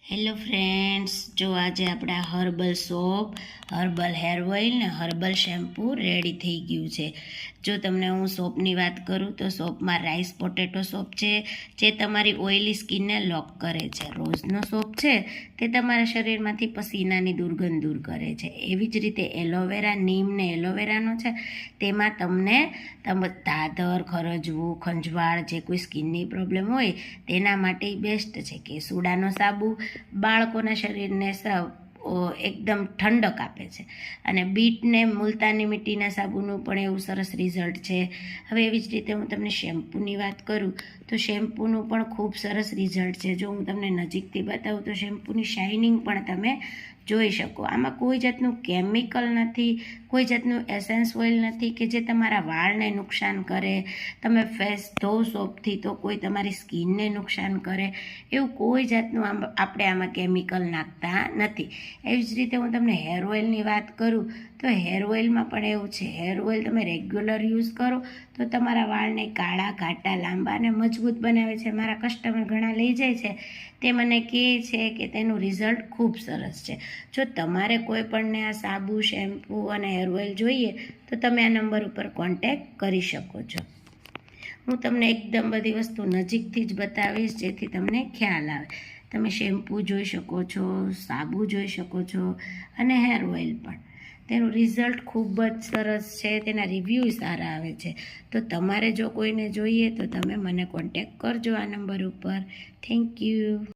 Hello friends, જો આજે આપણા herbal soap, herbal hair oil ને હર્બલ શેમ્પૂ રેડી થઈ ગયું છે. જો તમને હું સોપની વાત કરું તો સોપમાં રાઈસ પોટેટો સોપ છે, જે તમારી ઓઇલી સ્કિનને લોક કરે છે. રોઝનો સોપ છે તે તમારા શરીરમાંથી પસીનાની દુર્ગંધ દૂર કરે છે. એવી જ રીતે એલોવેરા, નીમ ને એલોવેરાનો છે, તેમાં તમને ધાધર, ખરજવું, ખંજવાળ, જે કોઈ સ્કિનની પ્રોબ્લેમ હોય તેના માટે બેસ્ટ છે. કેસુડાનો સાબુ બાળકોના શરીરને એકદમ ઠંડક આપે છે. અને બીટને મુલતાની મીઠીના સાબુનું પણ એવું સરસ રિઝલ્ટ છે. હવે એવી જ રીતે હું તમને શેમ્પૂની વાત કરું તો શેમ્પૂનું પણ ખૂબ સરસ રિઝલ્ટ છે. જો હું તમને નજીકથી બતાવું તો શેમ્પૂની શાઇનિંગ પણ તમે જોઈ શકો. આમાં કોઈ જાતનું કેમિકલ નથી, કોઈ જાતનું એસેન્સ ઓઇલ નથી કે જે તમારા વાળને નુકસાન કરે. તમે ફેસ ધોવ સોપથી તો કોઈ તમારી સ્કિનને નુકસાન કરે, એવું કોઈ જાતનું આપણે આમાં કેમિકલ નાખતા નથી. એવી જ રીતે હું તમને હેર ઓઇલની વાત કરું તો હેર ઓઇલમાં પણ એવું છે. હેર ઓઇલ તમે રેગ્યુલર યુઝ કરો તો તમારા વાળને કાળા, ઘાટા, લાંબા અને મજબૂત બનાવે છે. મારા કસ્ટમર ઘણા લઈ જાય છે, તે મને કહે છે કે તેનું રિઝલ્ટ ખૂબ સરસ છે. જો તમારે કોઈ પણને આ સાબુ, શેમ્પૂ અને હેર ઓઇલ જોઈએ તો તમે આ નંબર ઉપર કોન્ટેક્ટ કરી શકો છો. હું તમને એકદમ બધી વસ્તુ નજીકથી જ બતાવીશ, જેથી તમને ખ્યાલ આવે. તમે શેમ્પૂ જોઈ શકો છો, સાબુ જોઈ શકો છો અને હેર ઓઇલ પણ. તેનું રિઝલ્ટ ખૂબ જ સરસ છે, તેના રિવ્યૂ સારા આવે છે. તો તમારે જો કોઈને જોઈએ તો તમે મને કોન્ટેક્ટ કરજો આ નંબર ઉપર. Thank you.